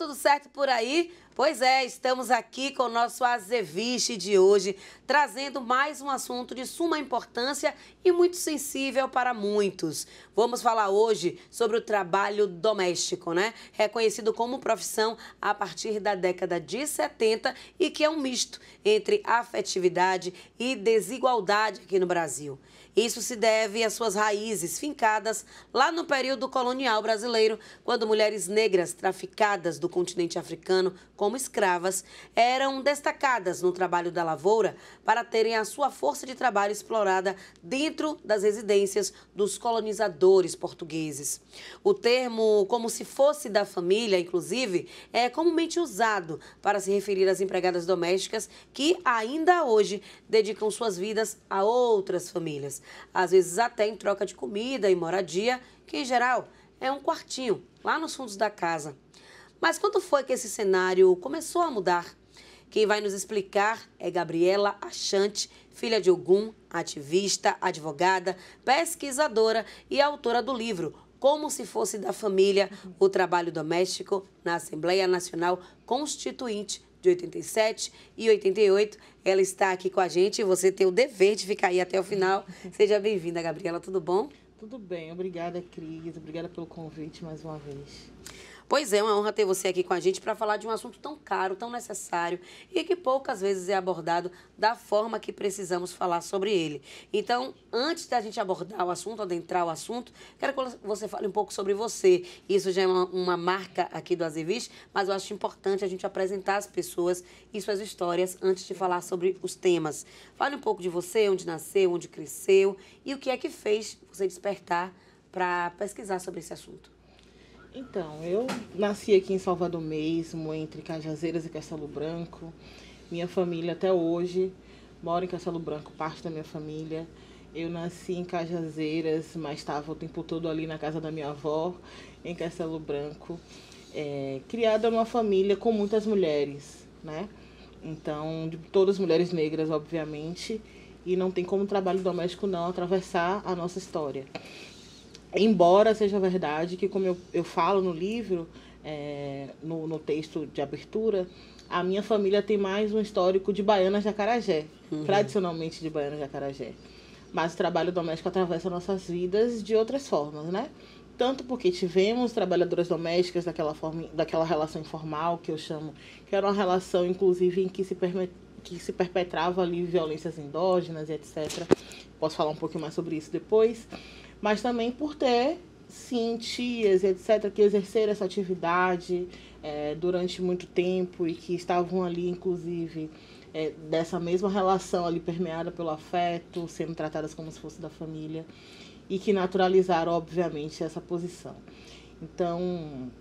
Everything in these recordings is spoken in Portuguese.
tudo certo por aí? Pois é, estamos aqui com o nosso Azeviche de hoje, trazendo mais um assunto de suma importância e muito sensível para muitos. Vamos falar hoje sobre o trabalho doméstico, né? Reconhecido como profissão a partir da década de 70 e que é um misto entre afetividade e desigualdade aqui no Brasil. Isso se deve às suas raízes fincadas lá no período colonial brasileiro, quando mulheres negras traficadas do continente africano como escravas eram destacadas no trabalho da lavoura para terem a sua força de trabalho explorada dentro das residências dos colonizadores portugueses. O termo como se fosse da família, inclusive, é comumente usado para se referir às empregadas domésticas que ainda hoje dedicam suas vidas a outras famílias. Às vezes até em troca de comida e moradia, que em geral é um quartinho lá nos fundos da casa. Mas quando foi que esse cenário começou a mudar? Quem vai nos explicar é Gabriela Achante, filha de Ogum, ativista, advogada, pesquisadora e autora do livro Como se fosse da família, o trabalho doméstico na Assembleia Nacional Constituinte de 87 e 88. Ela está aqui com a gente e você tem o dever de ficar aí até o final. Seja bem-vinda, Gabriela. Tudo bom? Tudo bem. Obrigada, Cris. Obrigada pelo convite mais uma vez. Pois é, uma honra ter você aqui com a gente para falar de um assunto tão caro, tão necessário e que poucas vezes é abordado da forma que precisamos falar sobre ele. Então, antes da gente abordar o assunto, adentrar o assunto, quero que você fale um pouco sobre você. Isso já é uma marca aqui do Azeviche, mas eu acho importante a gente apresentar as pessoas e suas histórias antes de falar sobre os temas. Fale um pouco de você, onde nasceu, onde cresceu e o que é que fez você despertar para pesquisar sobre esse assunto. Então, eu nasci aqui em Salvador mesmo, entre Cajazeiras e Castelo Branco. Minha família até hoje mora em Castelo Branco, parte da minha família. Eu nasci em Cajazeiras, mas estava o tempo todo ali na casa da minha avó, em Castelo Branco. Criada numa família com muitas mulheres, né? Então, de todas mulheres negras, obviamente. E não tem como trabalho doméstico não atravessar a nossa história. Embora seja verdade que, como eu falo no livro, no texto de abertura, a minha família tem mais um histórico de baianas de acarajé, tradicionalmente de baianas de acarajé. Mas o trabalho doméstico atravessa nossas vidas de outras formas, né? Tanto porque tivemos trabalhadoras domésticas daquela relação informal, que eu chamo, que era uma relação, inclusive, em que se perpetrava ali violências endógenas e etc. Posso falar um pouquinho mais sobre isso depois. Mas também por ter, sim, tias, etc., que exerceram essa atividade durante muito tempo e que estavam ali, inclusive, dessa mesma relação ali permeada pelo afeto, sendo tratadas como se fosse da família e que naturalizaram, obviamente, essa posição. Então,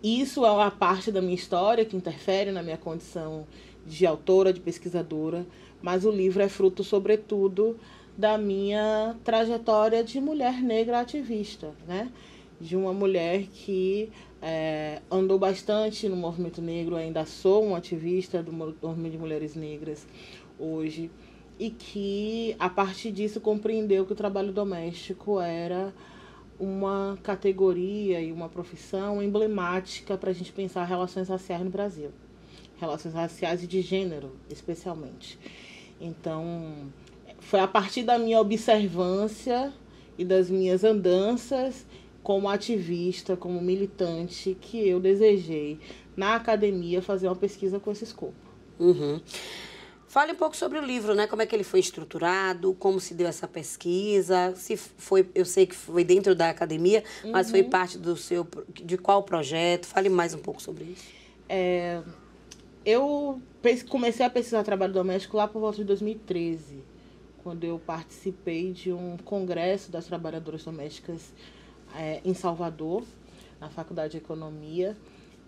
isso é uma parte da minha história que interfere na minha condição de autora, de pesquisadora, mas o livro é fruto, sobretudo, da minha trajetória de mulher negra ativista, né? De uma mulher que andou bastante no movimento negro, ainda sou uma ativista do movimento de mulheres negras hoje, e que, a partir disso, compreendeu que o trabalho doméstico era uma categoria e uma profissão emblemática para a gente pensar relações raciais no Brasil. Relações raciais e de gênero, especialmente. Então, foi a partir da minha observância e das minhas andanças como ativista, como militante, que eu desejei, na academia, fazer uma pesquisa com esse escopo. Fale um pouco sobre o livro, né? Como é que ele foi estruturado, como se deu essa pesquisa, se foi, eu sei que foi dentro da academia, mas foi parte de qual projeto? Fale mais um pouco sobre isso. Eu comecei a pesquisar trabalho doméstico lá por volta de 2013. Quando eu participei de um congresso das trabalhadoras domésticas em Salvador, na Faculdade de Economia,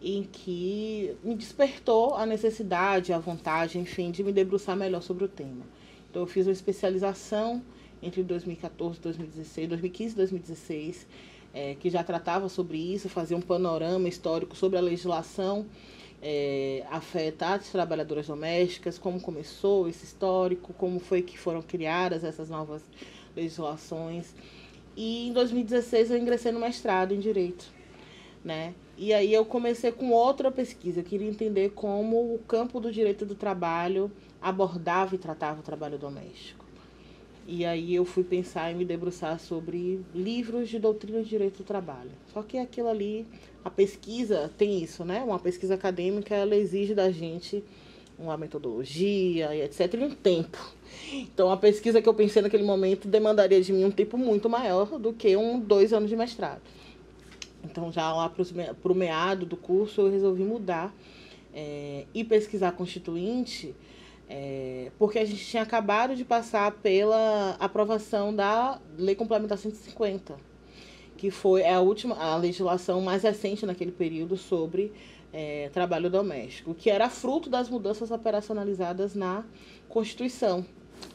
em que me despertou a necessidade, a vontade, enfim, de me debruçar melhor sobre o tema. Então, eu fiz uma especialização entre 2014 e 2016, 2015 e 2016, que já tratava sobre isso, fazia um panorama histórico sobre a legislação afeta as trabalhadoras domésticas, como começou esse histórico, como foi que foram criadas essas novas legislações. E em 2016 eu ingressei no mestrado em Direito. né? E aí eu comecei com outra pesquisa. Eu queria entender como o campo do direito do trabalho abordava e tratava o trabalho doméstico. E aí eu fui pensar em me debruçar sobre livros de doutrina de direito do trabalho. Só que aquilo ali, a pesquisa tem isso, né? Uma pesquisa acadêmica, ela exige da gente uma metodologia e etc. e um tempo. Então a pesquisa que eu pensei naquele momento demandaria de mim um tempo muito maior do que 2 anos de mestrado. Então já lá para o meado do curso eu resolvi mudar e pesquisar a Constituinte, porque a gente tinha acabado de passar pela aprovação da Lei Complementar 150, que foi a legislação mais recente naquele período sobre trabalho doméstico, que era fruto das mudanças operacionalizadas na Constituição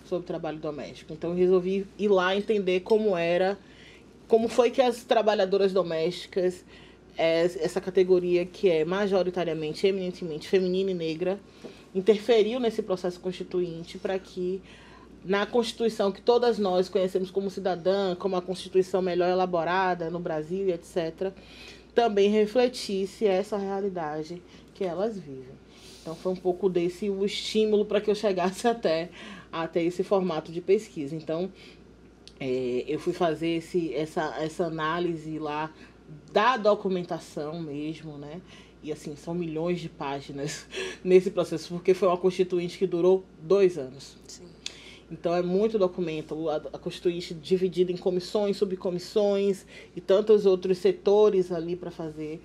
sobre trabalho doméstico. Então eu resolvi ir lá entender como foi que as trabalhadoras domésticas, essa categoria que é majoritariamente, eminentemente feminina e negra, interferiu nesse processo constituinte para que, na Constituição que todas nós conhecemos como cidadã, como a Constituição melhor elaborada no Brasil, etc., também refletisse essa realidade que elas vivem. Então foi um pouco desse o estímulo para que eu chegasse até esse formato de pesquisa. Então, eu fui fazer essa análise lá da documentação mesmo, né? E assim, são milhões de páginas nesse processo, porque foi uma Constituinte que durou 2 anos. Sim. Então é muito documento, a Constituinte dividida em comissões, subcomissões e tantos outros setores ali para fazer.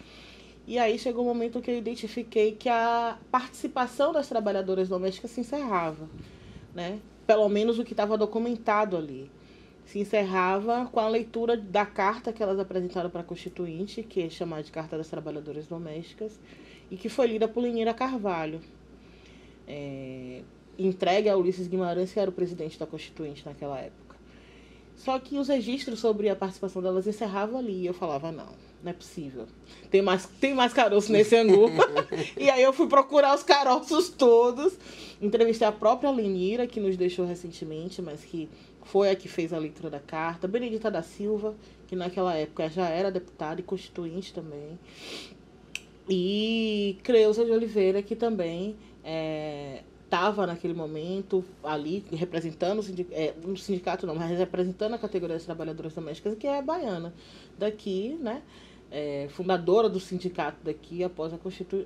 E aí chegou um momento que eu identifiquei que a participação das trabalhadoras domésticas se encerrava, né? Pelo menos o que estava documentado ali. Se encerrava com a leitura da carta que elas apresentaram para a Constituinte, que é chamada de Carta das Trabalhadoras Domésticas, e que foi lida por Lenira Carvalho, entregue a Ulisses Guimarães, que era o presidente da Constituinte naquela época. Só que os registros sobre a participação delas encerravam ali, e eu falava, não é possível. Tem mais caroço nesse angu. E aí eu fui procurar os caroços todos, entrevistei a própria Lenira, que nos deixou recentemente, mas que foi a que fez a leitura da carta, Benedita da Silva, que naquela época já era deputada e constituinte também, e Creuza de Oliveira, que também estava naquele momento ali representando o sindicato não, mas representando a categoria das trabalhadoras domésticas, que é baiana daqui, né? Fundadora do sindicato daqui após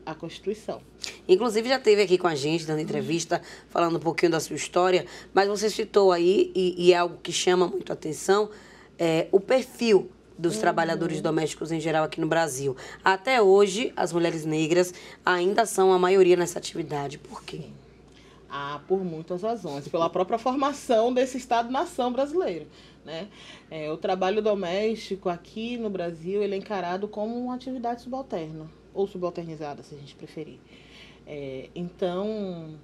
a Constituição. Inclusive já esteve aqui com a gente, dando entrevista, falando um pouquinho da sua história, mas você citou aí, e é algo que chama muito a atenção, o perfil dos trabalhadores domésticos em geral aqui no Brasil. Até hoje, as mulheres negras ainda são a maioria nessa atividade. Por quê? Por muitas razões. Pela própria formação desse Estado-nação brasileiro, né? O trabalho doméstico aqui no Brasil ele é encarado como uma atividade subalterna, ou subalternizada, se a gente preferir. Então,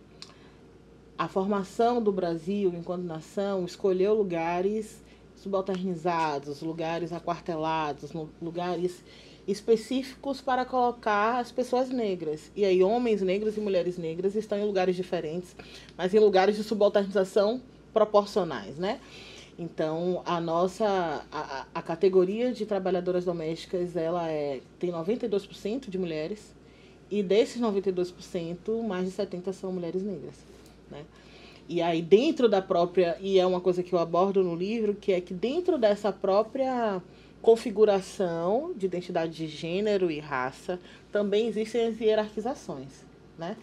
a formação do Brasil enquanto nação escolheu lugares subalternizados, lugares aquartelados, lugares específicos para colocar as pessoas negras. E aí homens negros e mulheres negras estão em lugares diferentes, mas em lugares de subalternização proporcionais, né? Então, a categoria de trabalhadoras domésticas, ela tem 92% de mulheres, e desses 92%, mais de 70% são mulheres negras, né? E aí dentro da própria, e é uma coisa que eu abordo no livro, que é que dentro dessa própria configuração de identidade de gênero e raça, também existem as hierarquizações, né?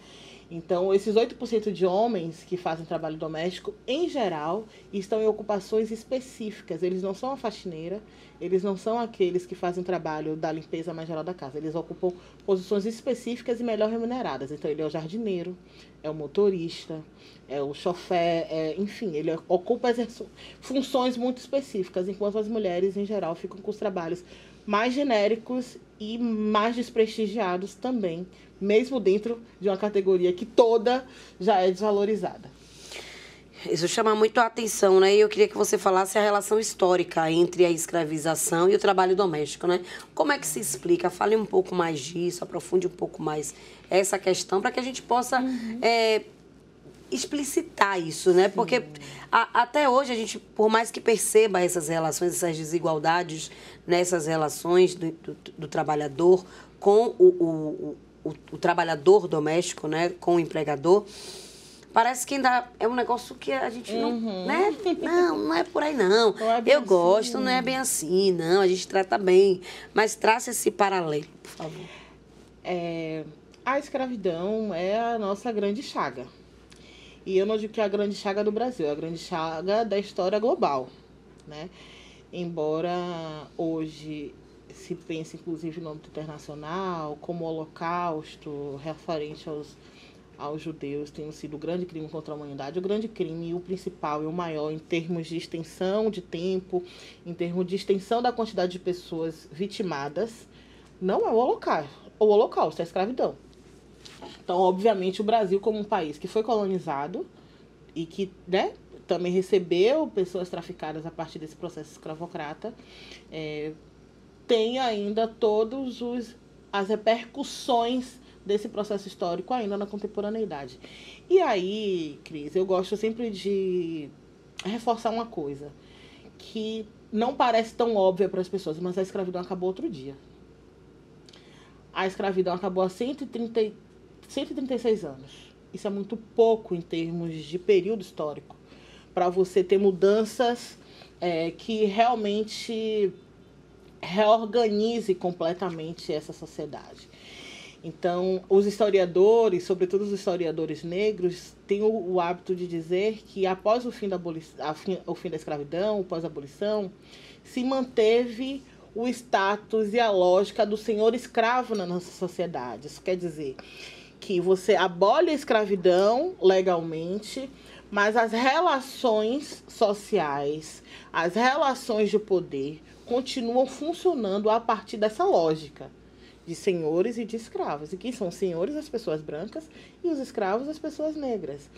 Então, esses 8% de homens que fazem trabalho doméstico, em geral, estão em ocupações específicas. Eles não são a faxineira, eles não são aqueles que fazem trabalho da limpeza mais geral da casa. Eles ocupam posições específicas e melhor remuneradas. Então, ele é o jardineiro, é o motorista, é o chofer, enfim, ele ocupa funções muito específicas, enquanto as mulheres, em geral, ficam com os trabalhos mais genéricos e mais desprestigiados também, mesmo dentro de uma categoria que toda já é desvalorizada. Isso chama muito a atenção, né? E eu queria que você falasse a relação histórica entre a escravização e o trabalho doméstico, né? Como é que se explica? Fale um pouco mais disso, aprofunde um pouco mais essa questão, para que a gente possa explicitar isso, né? Porque até hoje a gente, por mais que perceba essas relações, essas desigualdades nessas relações do trabalhador com o trabalhador doméstico, né? Com o empregador, parece que ainda é um negócio que a gente não, né? Não é por aí, não. Não é bem Eu gosto, assim. não é bem assim, não. A gente trata bem. Mas traça esse paralelo, por favor. A escravidão é a nossa grande chaga. E eu não digo que é a grande chaga do Brasil, é a grande chaga da história global, né? Embora hoje se pense, inclusive, no âmbito internacional, como o Holocausto referente aos judeus tenha sido o grande crime contra a humanidade, o grande crime, o principal e o maior em termos de extensão de tempo, em termos de extensão da quantidade de pessoas vitimadas, não é o Holocausto. O Holocausto é a escravidão. Então, obviamente, o Brasil, como um país que foi colonizado e que, né, também recebeu pessoas traficadas a partir desse processo escravocrata, tem ainda todas as repercussões desse processo histórico ainda na contemporaneidade. E aí, Cris, eu gosto sempre de reforçar uma coisa que não parece tão óbvia para as pessoas, mas a escravidão acabou outro dia. A escravidão acabou há 136 anos. Isso é muito pouco em termos de período histórico, para você ter mudanças que realmente reorganize completamente essa sociedade. Então, os historiadores, sobretudo os historiadores negros, têm o hábito de dizer que após o fim da escravidão, após a abolição, se manteve o status e a lógica do senhor escravo na nossa sociedade. Isso quer dizer que você abole a escravidão legalmente, mas as relações sociais, as relações de poder continuam funcionando a partir dessa lógica de senhores e de escravos. E quem são os senhores? As pessoas brancas, e os escravos, as pessoas negras.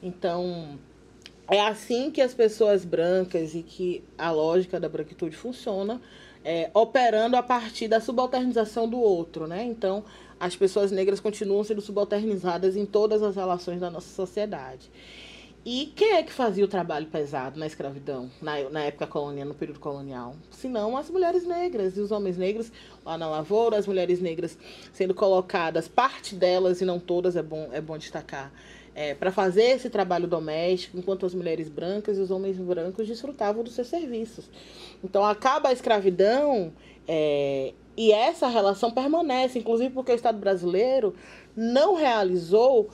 Então, é assim que as pessoas brancas e que a lógica da branquitude funciona, operando a partir da subalternização do outro, né? Então, as pessoas negras continuam sendo subalternizadas em todas as relações da nossa sociedade. E quem é que fazia o trabalho pesado na escravidão, na época colonial, no período colonial? Senão as mulheres negras e os homens negros lá na lavoura, as mulheres negras sendo colocadas, parte delas e não todas, é bom destacar, para fazer esse trabalho doméstico, enquanto as mulheres brancas e os homens brancos desfrutavam dos seus serviços. Então acaba a escravidão e essa relação permanece, inclusive porque o Estado brasileiro não realizou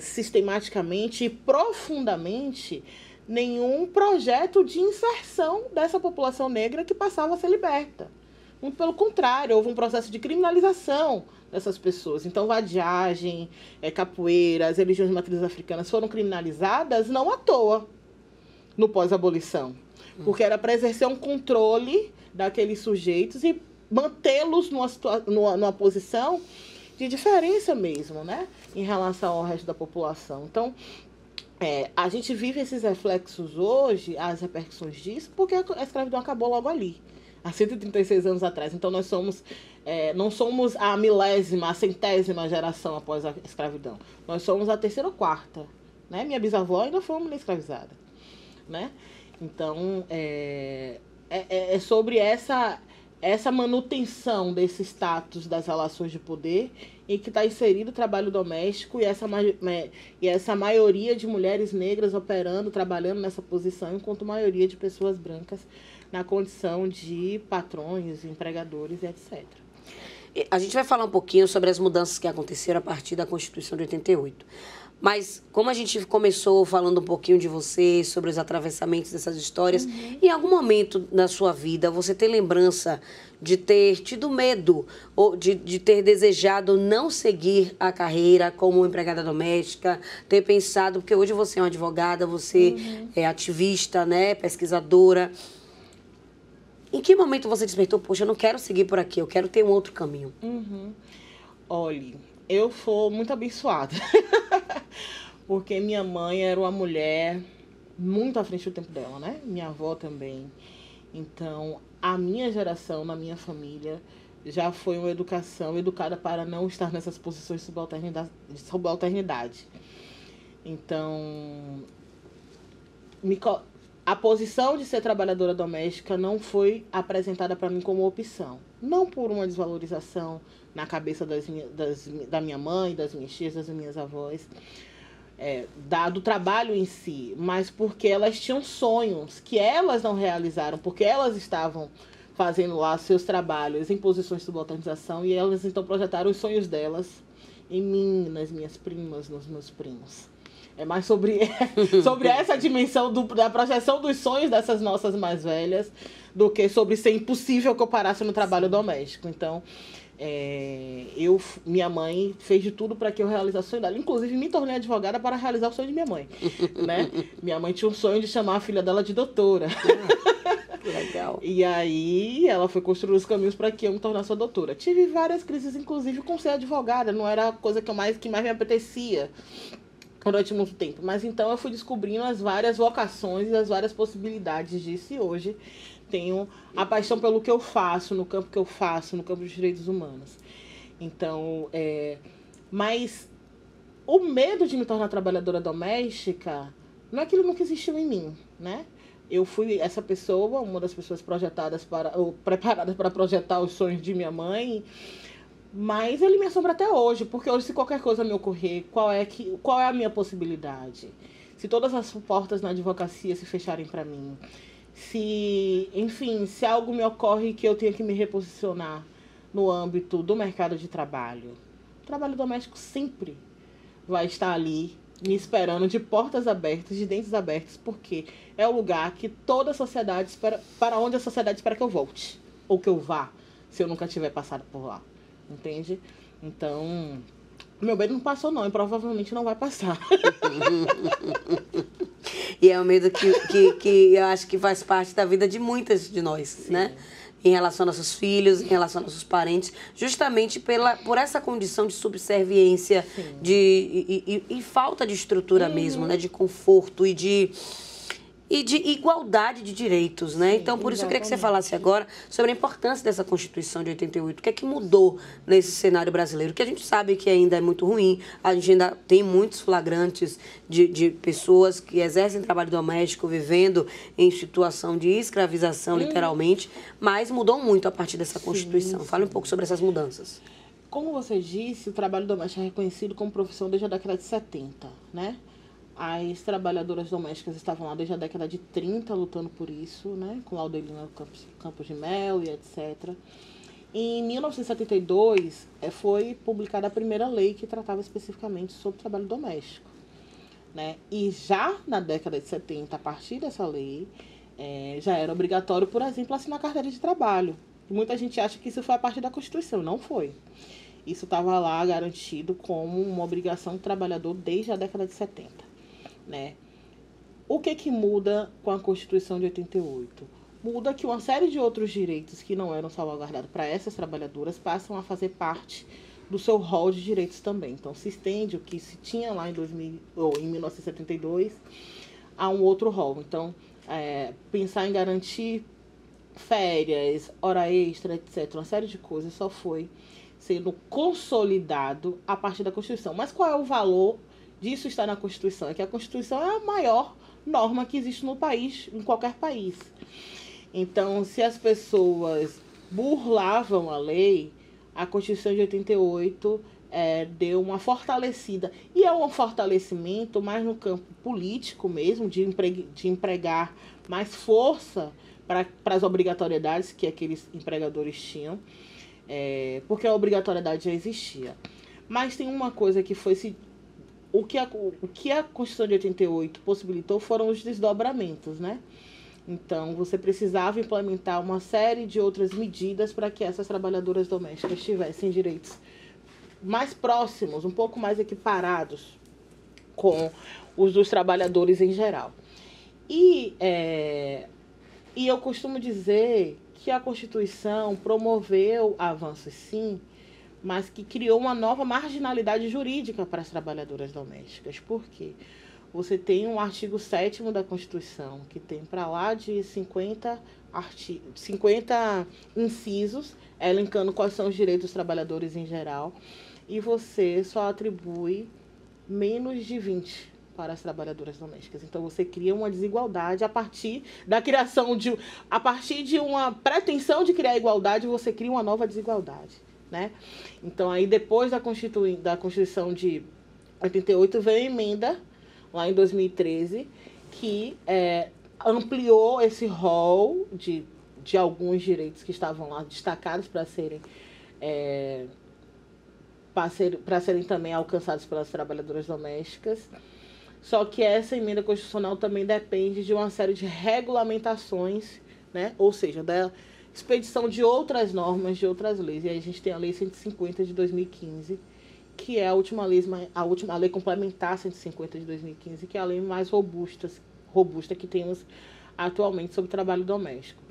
sistematicamente e profundamente nenhum projeto de inserção dessa população negra que passava a ser liberta. Muito pelo contrário, houve um processo de criminalização dessas pessoas. Então, vadiagem, capoeira, as religiões de matrizes africanas foram criminalizadas não à toa no pós-abolição, porque era para exercer um controle daqueles sujeitos e mantê-los numa posição de diferença mesmo, né, em relação ao resto da população. Então, a gente vive esses reflexos hoje, as repercussões disso, porque a escravidão acabou logo ali, há 136 anos atrás. Então, nós somos, não somos a milésima, a centésima geração após a escravidão. Nós somos a terceira ou quarta, né? Minha bisavó ainda foi uma mulher escravizada, né? Então, é sobre essa manutenção desse status das relações de poder em que está inserido o trabalho doméstico e essa maioria de mulheres negras operando, trabalhando nessa posição, enquanto maioria de pessoas brancas na condição de patrões, empregadores, etc. A gente vai falar um pouquinho sobre as mudanças que aconteceram a partir da Constituição de 88. Mas, como a gente começou falando um pouquinho de você, sobre os atravessamentos dessas histórias, em algum momento na sua vida você tem lembrança de ter tido medo ou de ter desejado não seguir a carreira como empregada doméstica, ter pensado, porque hoje você é uma advogada, você é ativista, né, pesquisadora. Em que momento você despertou, poxa, eu não quero seguir por aqui, eu quero ter um outro caminho? Olhe, eu fui muito abençoada, porque minha mãe era uma mulher muito à frente do tempo dela, né? Minha avó também. Então, a minha geração, na minha família, já foi uma educação educada para não estar nessas posições de subalternidade. Então, a posição de ser trabalhadora doméstica não foi apresentada para mim como opção. Não por uma desvalorização na cabeça da minha mãe, das minhas tias, das minhas avós, do trabalho em si, mas porque elas tinham sonhos que elas não realizaram, porque elas estavam fazendo lá seus trabalhos em posições de subalternização e elas então projetaram os sonhos delas em mim, nas minhas primas, nos meus primos. É mais sobre essa dimensão da projeção dos sonhos dessas nossas mais velhas do que sobre ser impossível que eu parasse no trabalho doméstico. Então, minha mãe fez de tudo para que eu realizasse o sonho dela. Inclusive, me tornei advogada para realizar o sonho de minha mãe. Né? Minha mãe tinha um sonho de chamar a filha dela de doutora. Que legal. E aí, ela foi construir os caminhos para que eu me tornasse doutora. Tive várias crises, inclusive, com ser advogada. Não era a coisa que mais me apetecia durante muito tempo. Mas então eu fui descobrindo as várias vocações e as várias possibilidades disso. E hoje tenho a paixão pelo que eu faço, no campo que eu faço, no campo dos direitos humanos. Então, mas o medo de me tornar trabalhadora doméstica não é que ele nunca existiu em mim, né? Eu fui essa pessoa, uma das pessoas preparadas para projetar os sonhos de minha mãe. Mas ele me assombra até hoje, porque hoje, se qualquer coisa me ocorrer, qual é a minha possibilidade? Se todas as portas na advocacia se fecharem para mim, se algo me ocorre que eu tenha que me reposicionar no âmbito do mercado de trabalho, o trabalho doméstico sempre vai estar ali, me esperando de portas abertas, de dentes abertos, porque é o lugar que toda a sociedade espera, para onde a sociedade espera que eu volte, ou que eu vá, se eu nunca tiver passado por lá. Entende? Então, meu medo não passou não, e provavelmente não vai passar. E é um medo que eu acho que faz parte da vida de muitas de nós, sim, né? Em relação aos nossos filhos, em relação aos nossos parentes, justamente por essa condição de subserviência e falta de estrutura mesmo, né? De conforto e de igualdade de direitos, né? Sim, então, por isso eu queria que você falasse agora sobre a importância dessa Constituição de 88. O que é que mudou nesse cenário brasileiro? Que a gente sabe que ainda é muito ruim, a gente ainda tem muitos flagrantes de pessoas que exercem trabalho doméstico, vivendo em situação de escravização, literalmente, mas mudou muito a partir dessa Constituição. Fale um pouco sobre essas mudanças. Como você disse, o trabalho doméstico é reconhecido como profissão desde a década de 70, né? As trabalhadoras domésticas estavam lá desde a década de 30 lutando por isso, né? Com Laudelina Campos de Melo e etc. Em 1972, foi publicada a primeira lei que tratava especificamente sobre trabalho doméstico, né? E já na década de 70, a partir dessa lei, já era obrigatório, por exemplo, assinar carteira de trabalho. E muita gente acha que isso foi a partir da Constituição. Não foi. Isso estava lá garantido como uma obrigação do trabalhador desde a década de 70. Né? O que muda com a Constituição de 88? Muda que uma série de outros direitos que não eram salvaguardados para essas trabalhadoras passam a fazer parte do seu rol de direitos também. Então, se estende o que se tinha lá em 1972 a um outro rol. Então, pensar em garantir férias, hora extra, etc., uma série de coisas só foi sendo consolidado a partir da Constituição. Mas qual é o valor disso estar na Constituição? É que a Constituição é a maior norma que existe no país, em qualquer país. Então, se as pessoas burlavam a lei, a Constituição de 88 deu uma fortalecida. E é um fortalecimento mais no campo político mesmo, de empregar mais força para as obrigatoriedades que aqueles empregadores tinham, porque a obrigatoriedade já existia. Mas tem uma coisa que foi o que a Constituição de 88 possibilitou foram os desdobramentos, né? Então, você precisava implementar uma série de outras medidas para que essas trabalhadoras domésticas tivessem direitos mais próximos, um pouco mais equiparados com os dos trabalhadores em geral. E eu costumo dizer que a Constituição promoveu avanços, sim, mas que criou uma nova marginalidade jurídica para as trabalhadoras domésticas. Por quê? Você tem um artigo 7º da Constituição, que tem para lá de 50 incisos, elencando quais são os direitos dos trabalhadores em geral, e você só atribui menos de 20 para as trabalhadoras domésticas. Então você cria uma desigualdade a partir da criação de... A partir de uma pretensão de criar igualdade, você cria uma nova desigualdade, né? Então aí depois da Constituição de 88 veio a emenda, lá em 2013, que ampliou esse rol de alguns direitos que estavam lá destacados para serem também alcançados pelas trabalhadoras domésticas. Só que essa emenda constitucional também depende de uma série de regulamentações, né? Ou seja, da expedição de outras normas, de outras leis. E aí a gente tem a Lei 150 de 2015, que é a última lei complementar 150 de 2015, que é a lei mais robusta que temos atualmente sobre o trabalho doméstico.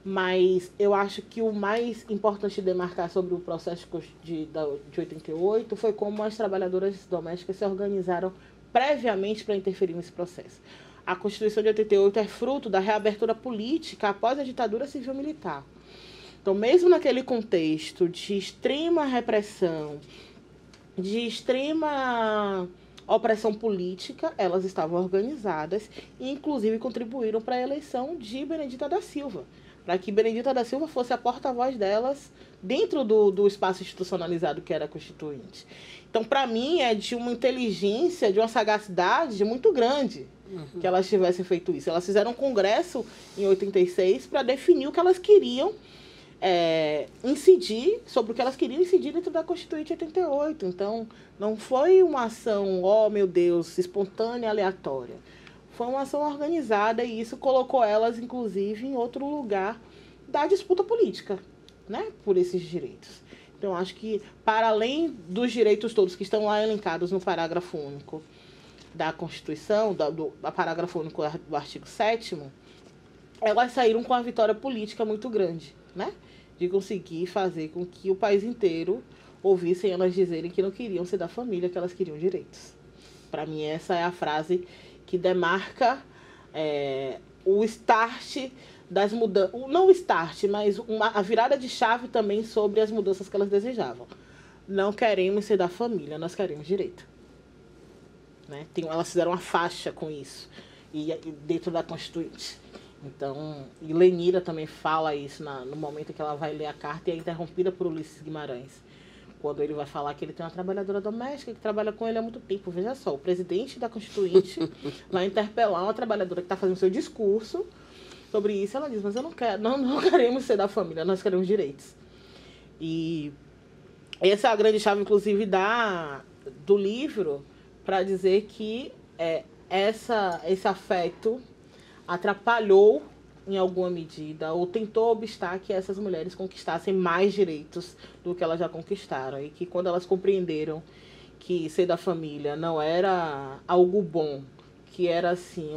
Mas eu acho que o mais importante de demarcar sobre o processo de 88 foi como as trabalhadoras domésticas se organizaram previamente para interferir nesse processo. A Constituição de 88 é fruto da reabertura política após a ditadura civil-militar. Então, mesmo naquele contexto de extrema repressão, de extrema opressão política, elas estavam organizadas e, inclusive, contribuíram para a eleição de Benedita da Silva, para que Benedita da Silva fosse a porta-voz delas dentro do espaço institucionalizado que era a Constituinte. Então, para mim, é de uma inteligência, de uma sagacidade muito grande que elas tivessem feito isso. Elas fizeram um congresso em 86 para definir o que elas queriam incidir, sobre o que elas queriam incidir dentro da Constituinte 88. Então, não foi uma ação, oh meu Deus, espontânea, aleatória. Foi uma ação organizada e isso colocou elas, inclusive, em outro lugar da disputa política, né, por esses direitos. Então, acho que, para além dos direitos todos que estão lá elencados no parágrafo único da Constituição, do parágrafo único do artigo 7º, elas saíram com uma vitória política muito grande, né, de conseguir fazer com que o país inteiro ouvissem elas dizerem que não queriam ser da família, que elas queriam direitos. Para mim, essa é a frase que demarca o start das mudanças, não o start, mas a virada de chave também sobre as mudanças que elas desejavam. Não queremos ser da família, nós queremos direito. Né? Elas fizeram uma faixa com isso, e dentro da Constituinte. Então, e Lenira também fala isso no momento que ela vai ler a carta e é interrompida por Ulisses Guimarães, quando ele vai falar que ele tem uma trabalhadora doméstica que trabalha com ele há muito tempo. Veja só, o presidente da Constituinte vai interpelar uma trabalhadora que está fazendo seu discurso sobre isso. Ela diz, mas eu não quero, não queremos ser da família, nós queremos direitos. E essa é a grande chave, inclusive, do livro, para dizer que esse afeto atrapalhou, em alguma medida, ou tentou obstar que essas mulheres conquistassem mais direitos do que elas já conquistaram. E que quando elas compreenderam que ser da família não era algo bom, que era, assim,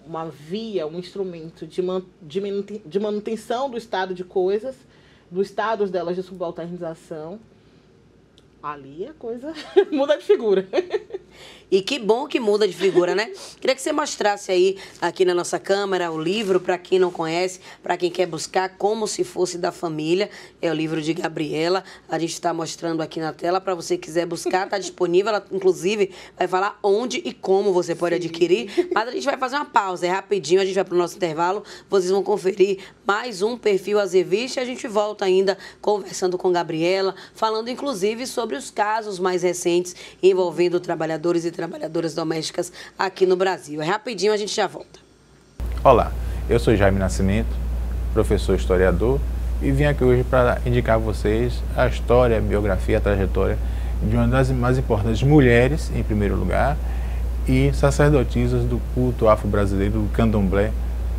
uma via, um instrumento de manutenção do estado de coisas, do status delas de subalternização, ali a coisa muda de figura. E que bom que muda de figura, né? Queria que você mostrasse aí, aqui na nossa câmera, o livro, para quem não conhece, para quem quer buscar, Como Se Fosse da Família. É o livro de Gabriela. A gente está mostrando aqui na tela, para você quiser buscar, está disponível. Ela, inclusive, vai falar onde e como você pode adquirir. Mas a gente vai fazer uma pausa, é rapidinho, a gente vai para o nosso intervalo. Vocês vão conferir mais um perfil Azevista e a gente volta ainda conversando com Gabriela, falando, inclusive, sobre os casos mais recentes envolvendo trabalhadores e trabalhadoras domésticas aqui no Brasil. É rapidinho, a gente já volta. Olá, eu sou Jaime Nascimento, professor historiador, e vim aqui hoje para indicar a vocês a história, a biografia, a trajetória de uma das mais importantes mulheres, em primeiro lugar, e sacerdotisas do culto afro-brasileiro, do candomblé,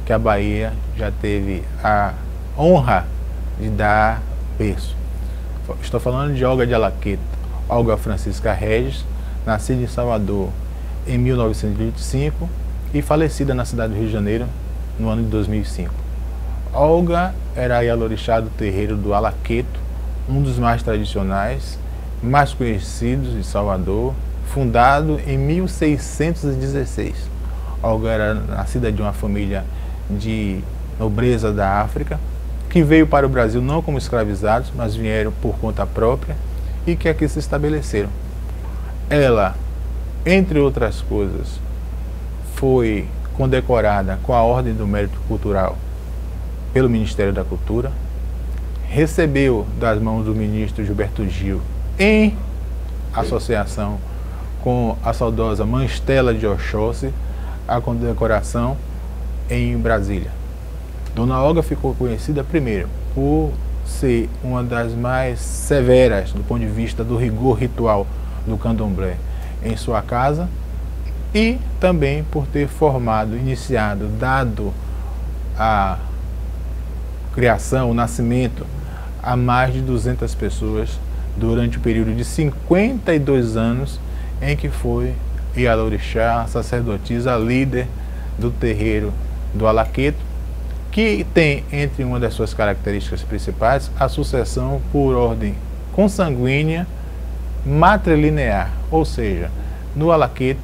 que a Bahia já teve a honra de dar berço. Estou falando de Olga de Alaqueta, Olga Francisca Regis, nascida em Salvador em 1925 e falecida na cidade do Rio de Janeiro no ano de 2005. Olga era a Ialorixá do terreiro do Alaqueto, um dos mais tradicionais, mais conhecidos de Salvador, fundado em 1616. Olga era nascida de uma família de nobreza da África, que veio para o Brasil não como escravizados, mas vieram por conta própria e que aqui se estabeleceram. Ela entre outras coisas, foi condecorada com a Ordem do Mérito Cultural pelo Ministério da Cultura, recebeu das mãos do ministro Gilberto Gil, em associação com a saudosa Mãe Estela de Oxóssi, a condecoração em Brasília. Dona Olga ficou conhecida primeiro por ser uma das mais severas do ponto de vista do rigor ritual do candomblé em sua casa e também por ter formado, iniciado, dado a criação, o nascimento a mais de 200 pessoas durante o período de 52 anos em que foi Ialorixá, sacerdotisa, líder do terreiro do Alaqueto, que tem entre uma das suas características principais a sucessão por ordem consanguínea matrilinear, ou seja, no Alaqueto,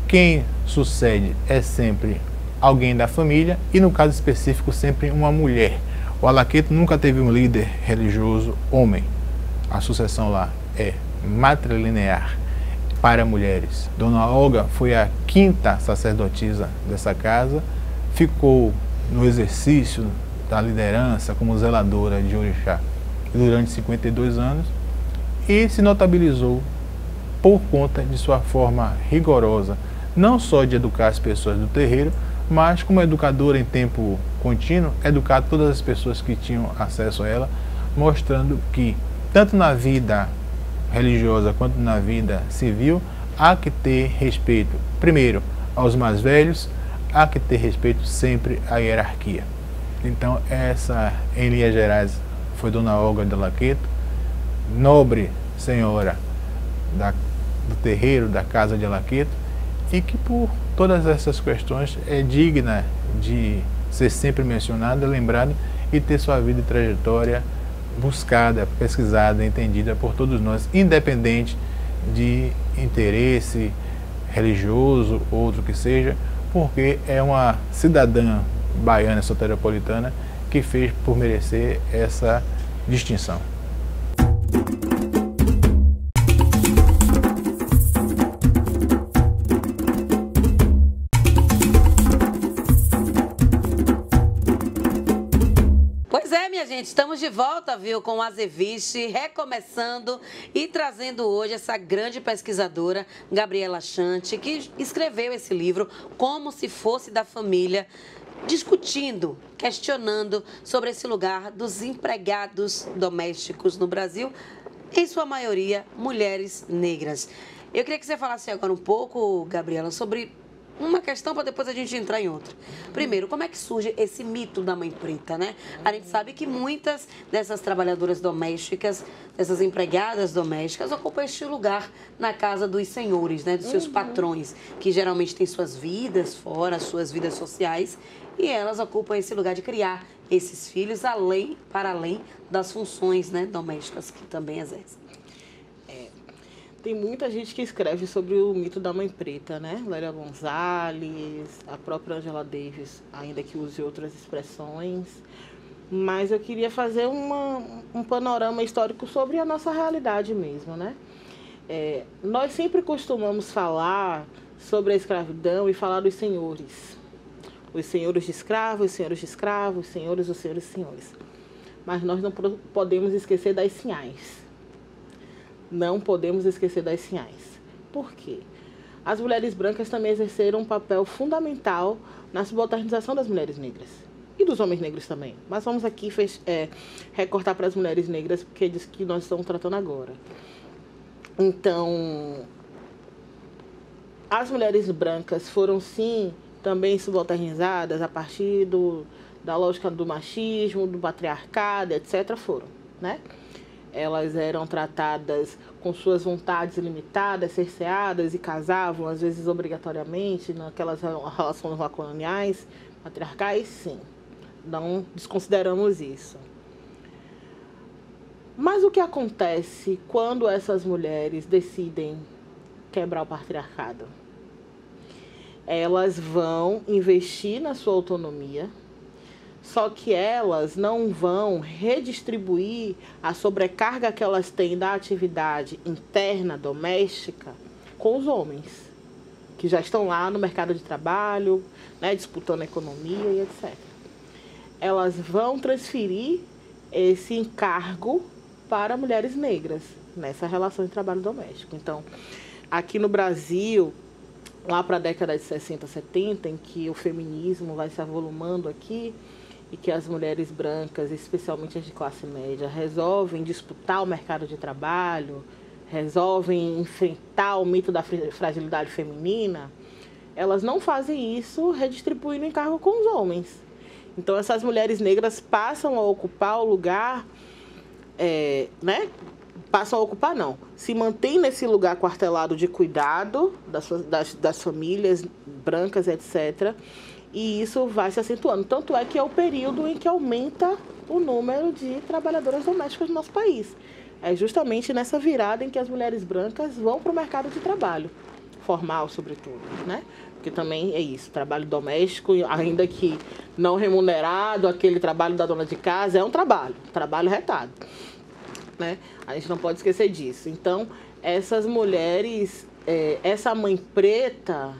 quem sucede é sempre alguém da família e, no caso específico, sempre uma mulher. O Alaqueto nunca teve um líder religioso homem. A sucessão lá é matrilinear para mulheres. Dona Olga foi a 5ª sacerdotisa dessa casa, ficou no exercício da liderança como zeladora de Orixá durante 52 anos e se notabilizou por conta de sua forma rigorosa, não só de educar as pessoas do terreiro, mas como educadora em tempo contínuo, educar todas as pessoas que tinham acesso a ela, mostrando que, tanto na vida religiosa quanto na vida civil, há que ter respeito, primeiro, aos mais velhos, há que ter respeito sempre à hierarquia. Então, essa, em linhas gerais, foi Dona Olga de Alaqueto, nobre senhora do terreiro da casa de Alaqueto, e que por todas essas questões é digna de ser sempre mencionada, lembrada e ter sua vida e trajetória buscada, pesquisada, entendida por todos nós, independente de interesse religioso, outro que seja, porque é uma cidadã baiana soteropolitana que fez por merecer essa distinção. Gente, estamos de volta, viu, com o Azeviche, recomeçando e trazendo hoje essa grande pesquisadora, Gabriela Chante, que escreveu esse livro Como se Fosse da Família, discutindo, questionando sobre esse lugar dos empregados domésticos no Brasil, em sua maioria mulheres negras. Eu queria que você falasse agora um pouco, Gabriela, sobre uma questão para depois a gente entrar em outra. Primeiro, como é que surge esse mito da mãe preta, né? A gente sabe que muitas dessas trabalhadoras domésticas, dessas empregadas domésticas, ocupam este lugar na casa dos senhores, né? Dos seus patrões, que geralmente têm suas vidas fora, suas vidas sociais, e elas ocupam esse lugar de criar esses filhos para além das funções, né, domésticas que também exercem. Tem muita gente que escreve sobre o mito da mãe preta, né? Lélia Gonzalez, a própria Angela Davis, ainda que use outras expressões. Mas eu queria fazer um panorama histórico sobre a nossa realidade mesmo, né? Nós sempre costumamos falar sobre a escravidão e falar dos senhores. Os senhores de escravos, os senhores de escravos, os senhores, os senhores, os senhores. Mas nós não podemos esquecer das sinhais. Não podemos esquecer das sinhais. Por quê? As mulheres brancas também exerceram um papel fundamental na subalternização das mulheres negras. E dos homens negros também. Mas vamos aqui recortar para as mulheres negras, porque é disso que nós estamos tratando agora. Então, as mulheres brancas foram, sim, também subalternizadas a partir da lógica do machismo, do patriarcado, etc. Foram, né? Elas eram tratadas com suas vontades limitadas, cerceadas e casavam, às vezes obrigatoriamente, naquelas relações lá coloniais, patriarcais, sim. Não desconsideramos isso. Mas o que acontece quando essas mulheres decidem quebrar o patriarcado? Elas vão investir na sua autonomia, só que elas não vão redistribuir a sobrecarga que elas têm da atividade interna doméstica com os homens, que já estão lá no mercado de trabalho, né, disputando a economia e etc. Elas vão transferir esse encargo para mulheres negras nessa relação de trabalho doméstico. Então, aqui no Brasil, lá para a década de 60, 70, em que o feminismo vai se avolumando aqui e que as mulheres brancas, especialmente as de classe média, resolvem disputar o mercado de trabalho, resolvem enfrentar o mito da fragilidade feminina, elas não fazem isso redistribuindo encargo com os homens. Então, essas mulheres negras passam a ocupar o lugar, passam a ocupar não, se mantém nesse lugar quartelado de cuidado das famílias brancas, etc., e isso vai se acentuando. Tanto é que é o período em que aumenta o número de trabalhadoras domésticas no nosso país. É justamente nessa virada em que as mulheres brancas vão para o mercado de trabalho, formal sobretudo, né? Porque também é isso, trabalho doméstico, ainda que não remunerado, aquele trabalho da dona de casa, é um trabalho retado, né? A gente não pode esquecer disso. Então, essas mulheres, essa mãe preta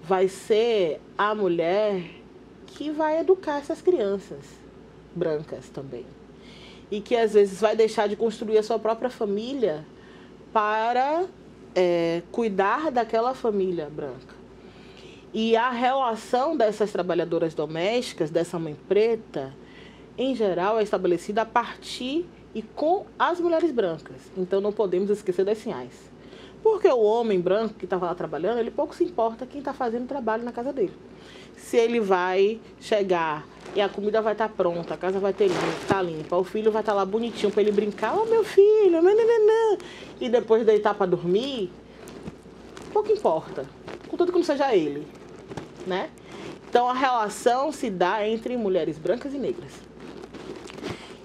vai ser a mulher que vai educar essas crianças brancas também. E que às vezes vai deixar de construir a sua própria família para cuidar daquela família branca. E a relação dessas trabalhadoras domésticas, dessa mãe preta, em geral é estabelecida a partir e com as mulheres brancas. Então não podemos esquecer das sinhais. Porque o homem branco que estava lá trabalhando, ele pouco se importa quem está fazendo trabalho na casa dele. Se ele vai chegar e a comida vai estar pronta, a casa vai estar limpa, o filho vai estar lá bonitinho para ele brincar, ô meu filho, nananana, e depois deitar para dormir, pouco importa, contanto que não seja ele, né? Então a relação se dá entre mulheres brancas e negras.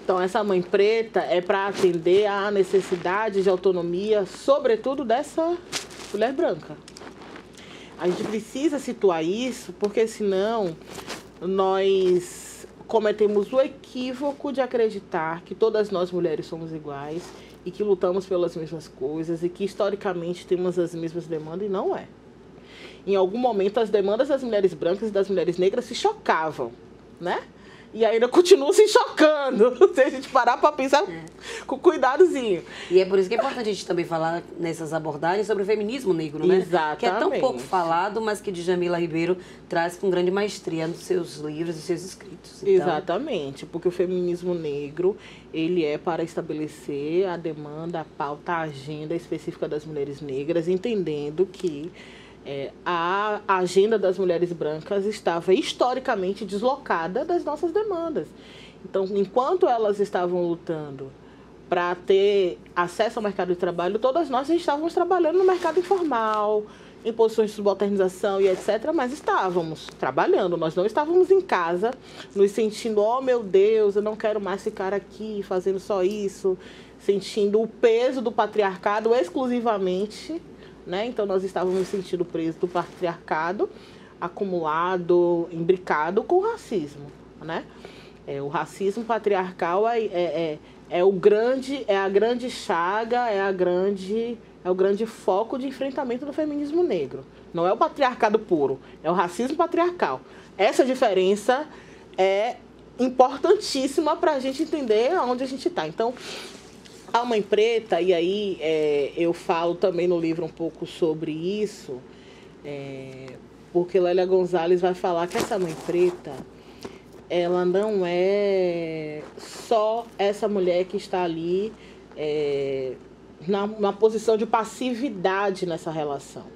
Então essa mãe preta é para atender à necessidade de autonomia, sobretudo dessa mulher branca. A gente precisa situar isso, porque senão nós cometemos o equívoco de acreditar que todas nós mulheres somos iguais e que lutamos pelas mesmas coisas e que historicamente temos as mesmas demandas, e não é. Em algum momento as demandas das mulheres brancas e das mulheres negras se chocavam, né? E ainda continua se chocando, se a gente parar para pensar com cuidadozinho. E é por isso que é importante a gente também falar nessas abordagens sobre o feminismo negro, né? Exatamente. Que é tão pouco falado, mas que Djamila Ribeiro traz com grande maestria nos seus livros e seus escritos. Então... Exatamente, porque o feminismo negro, ele é para estabelecer a demanda, a pauta, a agenda específica das mulheres negras, entendendo que a agenda das mulheres brancas estava historicamente deslocada das nossas demandas. Então, enquanto elas estavam lutando para ter acesso ao mercado de trabalho, todas nós estávamos trabalhando no mercado informal, em posições de subalternização e etc., mas estávamos trabalhando, nós não estávamos em casa nos sentindo, oh meu Deus, eu não quero mais ficar aqui fazendo só isso, sentindo o peso do patriarcado exclusivamente, né? Então nós estávamos sentindo preso do patriarcado, acumulado, imbricado com o racismo, né? O racismo patriarcal é a grande chaga, é o grande foco de enfrentamento do feminismo negro. Não é o patriarcado puro, é o racismo patriarcal. Essa diferença é importantíssima para a gente entender onde a gente está. Então, a mãe preta, e aí eu falo também no livro um pouco sobre isso, porque Lélia Gonzalez vai falar que essa mãe preta, ela não é só essa mulher que está ali na posição de passividade nessa relação.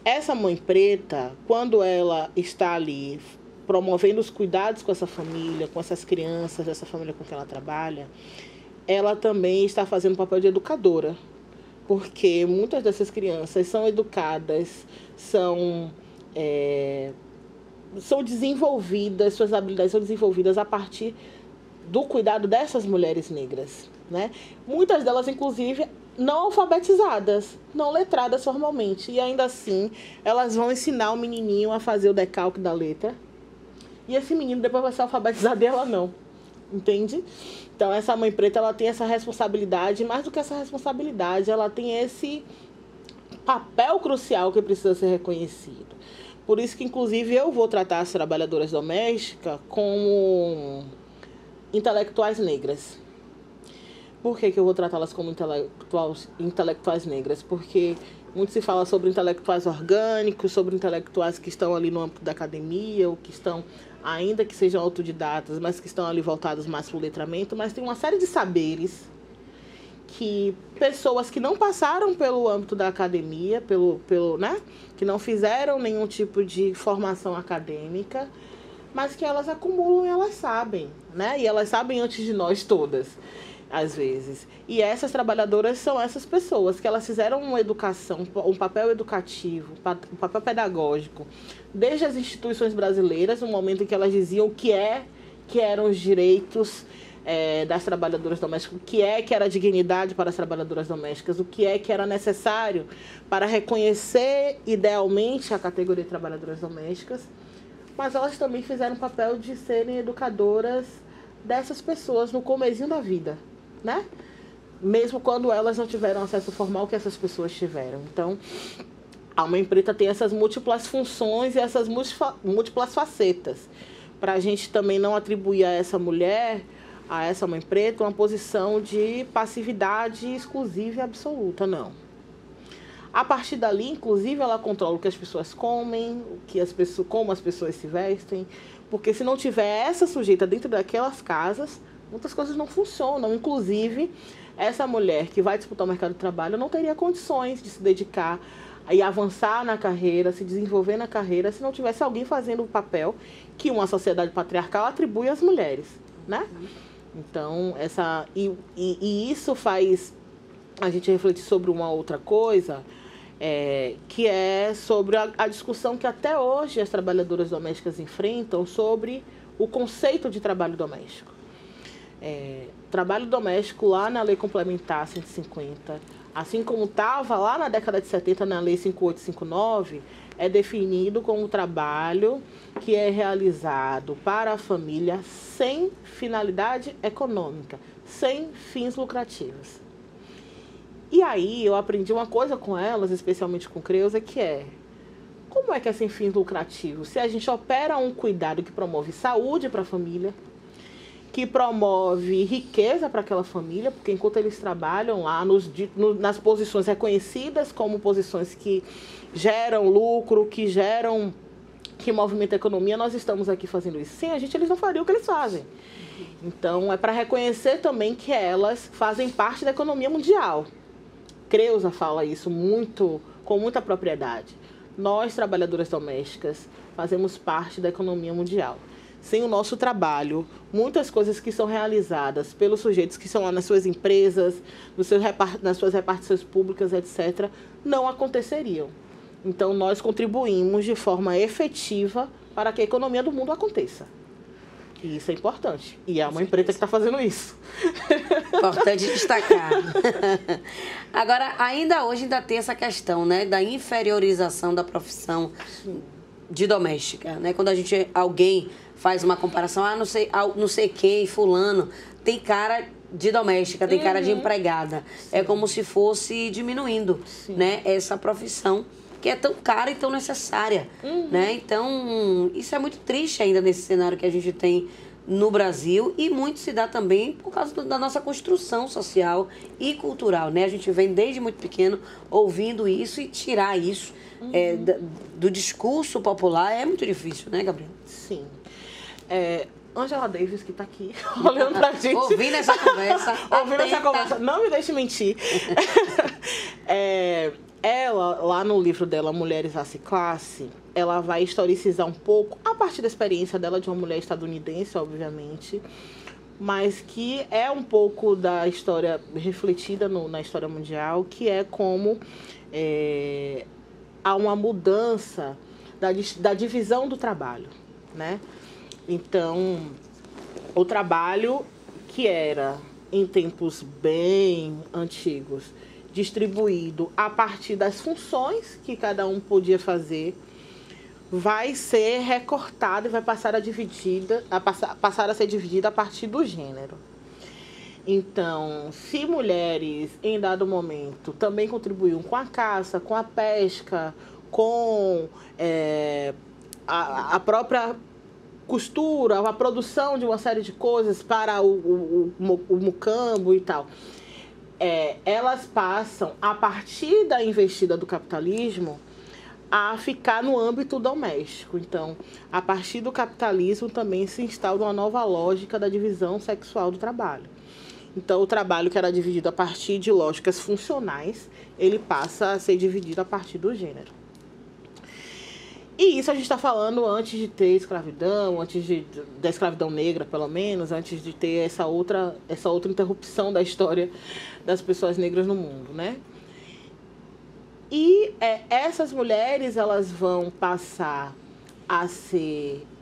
Essa mãe preta, quando ela está ali promovendo os cuidados com essa família, com essas crianças, essa família com que ela trabalha, ela também está fazendo o papel de educadora, porque muitas dessas crianças são educadas, são desenvolvidas, suas habilidades são desenvolvidas a partir do cuidado dessas mulheres negras, né? Muitas delas, inclusive, não alfabetizadas, não letradas formalmente, e ainda assim elas vão ensinar o menininho a fazer o decalque da letra, e esse menino depois vai ser alfabetizado e ela não, entende? Então, essa mãe preta, ela tem essa responsabilidade, mais do que essa responsabilidade, ela tem esse papel crucial que precisa ser reconhecido. Por isso que, inclusive, eu vou tratar as trabalhadoras domésticas como intelectuais negras. Por que eu vou tratá-las como intelectuais negras? Porque muito se fala sobre intelectuais orgânicos, sobre intelectuais que estão ali no âmbito da academia, ou que estão, ainda que sejam autodidatas, mas que estão ali voltados mais para o letramento, mas tem uma série de saberes que pessoas que não passaram pelo âmbito da academia, né, que não fizeram nenhum tipo de formação acadêmica, mas que elas acumulam e elas sabem, né? E elas sabem antes de nós todas, às vezes. E essas trabalhadoras são essas pessoas que elas fizeram uma educação, um papel educativo, um papel pedagógico, desde as instituições brasileiras, no momento em que elas diziam o que eram os direitos das trabalhadoras domésticas, o que era dignidade para as trabalhadoras domésticas, o que era necessário para reconhecer idealmente a categoria de trabalhadoras domésticas, mas elas também fizeram o papel de serem educadoras dessas pessoas no comecinho da vida, né? Mesmo quando elas não tiveram acesso formal que essas pessoas tiveram. Então, a Mãe Preta tem essas múltiplas funções e essas múltiplas facetas, para a gente também não atribuir a essa mulher, a essa Mãe Preta, uma posição de passividade exclusiva e absoluta, não. A partir dali, inclusive, ela controla o que as pessoas comem, como as pessoas se vestem, porque se não tiver essa sujeita dentro daquelas casas, muitas coisas não funcionam. Inclusive, essa mulher que vai disputar o mercado de trabalho não teria condições de se dedicar e avançar na carreira, se desenvolver na carreira, se não tivesse alguém fazendo o papel que uma sociedade patriarcal atribui às mulheres, né? Então, isso faz a gente refletir sobre uma outra coisa, que é sobre a discussão que até hoje as trabalhadoras domésticas enfrentam sobre o conceito de trabalho doméstico. Trabalho doméstico lá na Lei Complementar 150, assim como estava lá na década de 70 na Lei 5859, é definido como trabalho que é realizado para a família sem finalidade econômica, sem fins lucrativos. E aí eu aprendi uma coisa com elas, especialmente com Creuza, que como é que é sem fins lucrativos? Se a gente opera um cuidado que promove saúde para a família, que promove riqueza para aquela família, porque enquanto eles trabalham lá nas posições reconhecidas como posições que geram lucro, que movimentam a economia, nós estamos aqui fazendo isso. Sem a gente, eles não fariam o que eles fazem. Então, é para reconhecer também que elas fazem parte da economia mundial. Creuza fala isso com muita propriedade. Nós, trabalhadoras domésticas, fazemos parte da economia mundial. Sem o nosso trabalho, muitas coisas que são realizadas pelos sujeitos que são lá nas suas empresas, nas suas repartições públicas, etc., não aconteceriam. Então, nós contribuímos de forma efetiva para que a economia do mundo aconteça. E isso é importante. E é a Mãe Preta que está fazendo isso. Importante destacar. Agora, ainda hoje tem essa questão, né, da inferiorização da profissão de doméstica, né? Quando alguém faz uma comparação, não sei quem, fulano, tem cara de doméstica, tem cara de empregada. Sim. É como se fosse diminuindo, né, essa profissão que é tão cara e tão necessária, né? Então, isso é muito triste ainda nesse cenário que a gente tem no Brasil, e muito se dá também por causa da nossa construção social e cultural, né? A gente vem desde muito pequeno ouvindo isso, e tirar isso do discurso popular é muito difícil, né, Gabriela? Sim. Angela Davis, que está aqui, olhando pra gente. Ouvindo essa conversa. Ouvindo essa conversa. Não me deixe mentir. Ela, lá no livro dela, Mulheres, Raça e Classe, ela vai historicizar um pouco, a partir da experiência dela de uma mulher estadunidense, obviamente, mas que é um pouco da história refletida na história mundial, que é como há uma mudança da divisão do trabalho, né? Então, o trabalho que era, em tempos bem antigos, distribuído a partir das funções que cada um podia fazer, vai ser recortado e vai passar a ser dividida a partir do gênero. Então, se mulheres, em dado momento, também contribuíam com a caça, com a pesca, com a própria costura, a produção de uma série de coisas para o mucambo e tal, elas passam, a partir da investida do capitalismo, a ficar no âmbito doméstico. Então, a partir do capitalismo também se instaura uma nova lógica da divisão sexual do trabalho. Então, o trabalho que era dividido a partir de lógicas funcionais, ele passa a ser dividido a partir do gênero. E isso a gente está falando antes de ter escravidão, da escravidão negra, pelo menos, antes de ter essa outra interrupção da história das pessoas negras no mundo, né? E essas mulheres, elas vão passar a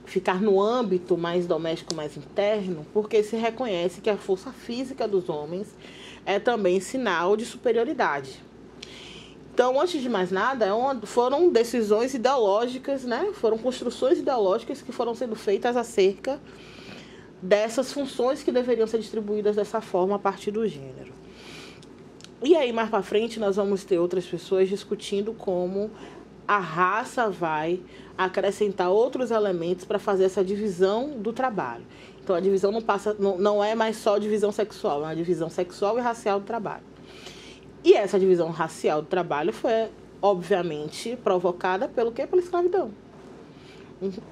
ficar no âmbito mais doméstico, mais interno, porque se reconhece que a força física dos homens é também sinal de superioridade. Então, antes de mais nada, foram decisões ideológicas, né? Foram construções ideológicas que foram sendo feitas acerca dessas funções que deveriam ser distribuídas dessa forma a partir do gênero. E aí, mais para frente, nós vamos ter outras pessoas discutindo como a raça vai acrescentar outros elementos para fazer essa divisão do trabalho. Então, a divisão não é mais só divisão sexual, é uma divisão sexual e racial do trabalho. E essa divisão racial do trabalho foi, obviamente, provocada pela escravidão.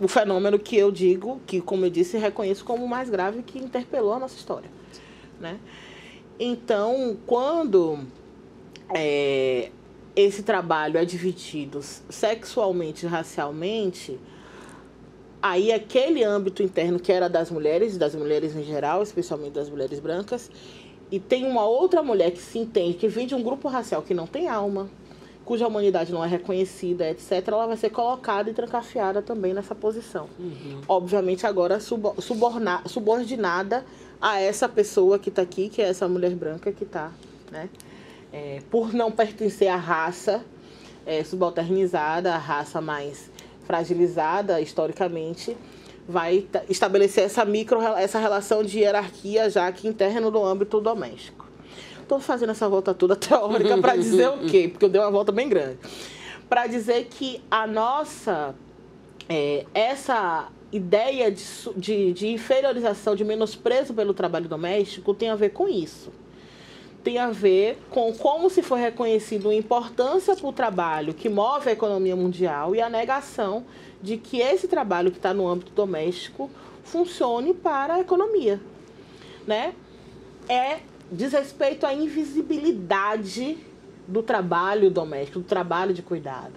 O fenômeno que eu digo, que, como eu disse, reconheço como o mais grave que interpelou a nossa história, né? Então, quando esse trabalho é dividido sexualmente e racialmente, aí aquele âmbito interno que era das mulheres em geral, especialmente das mulheres brancas, e tem uma outra mulher que se entende, que vem de um grupo racial que não tem alma, cuja humanidade não é reconhecida, etc., ela vai ser colocada e trancafiada também nessa posição. Uhum. Obviamente, agora subordinada a essa pessoa que está aqui, que é essa mulher branca que está, né? Por não pertencer à raça subalternizada, a raça mais fragilizada historicamente, vai estabelecer essa relação de hierarquia já que interna no âmbito doméstico. Estou fazendo essa volta toda teórica para dizer o quê? Porque eu dei uma volta bem grande. Para dizer que a nossa... essa ideia de inferiorização, de menosprezo pelo trabalho doméstico tem a ver com isso. Tem a ver com como se foi reconhecido a importância para o trabalho que move a economia mundial e a negação de que esse trabalho que está no âmbito doméstico funcione para a economia, né? Diz respeito à invisibilidade do trabalho doméstico, do trabalho de cuidado.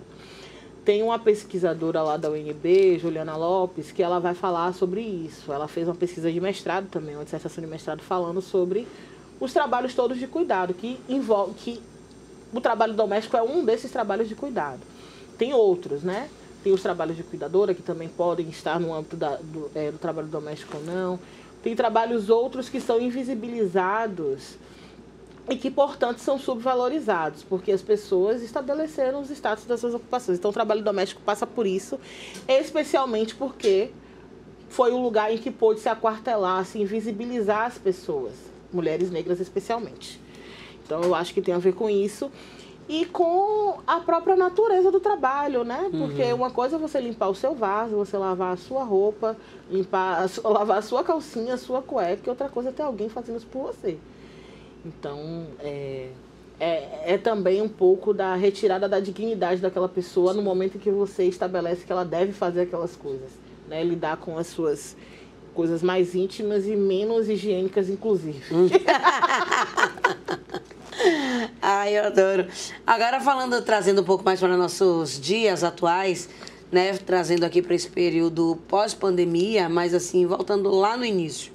Tem uma pesquisadora lá da UNB, Juliana Lopes, que ela vai falar sobre isso. Ela fez uma pesquisa de mestrado também, uma dissertação de mestrado falando sobre os trabalhos todos de cuidado, que o trabalho doméstico é um desses trabalhos de cuidado. Tem outros, né? Tem os trabalhos de cuidadora, que também podem estar no âmbito do trabalho doméstico ou não. Tem trabalhos outros que são invisibilizados e que, portanto, são subvalorizados, porque as pessoas estabeleceram os status das suas ocupações. Então, o trabalho doméstico passa por isso, especialmente porque foi o lugar em que pôde se aquartelar, se invisibilizar as pessoas, mulheres negras especialmente. Então, eu acho que tem a ver com isso e com a própria natureza do trabalho, né? Porque uma coisa é você limpar o seu vaso, você lavar a sua roupa, lavar a sua calcinha, a sua cueca, e outra coisa é ter alguém fazendo isso por você. Então, é também um pouco da retirada da dignidade daquela pessoa no momento em que você estabelece que ela deve fazer aquelas coisas, né? Lidar com as suas coisas mais íntimas e menos higiênicas, inclusive. Ai, eu adoro. Agora trazendo um pouco mais para nossos dias atuais, né? Trazendo aqui para esse período pós-pandemia, mas assim, voltando lá no início.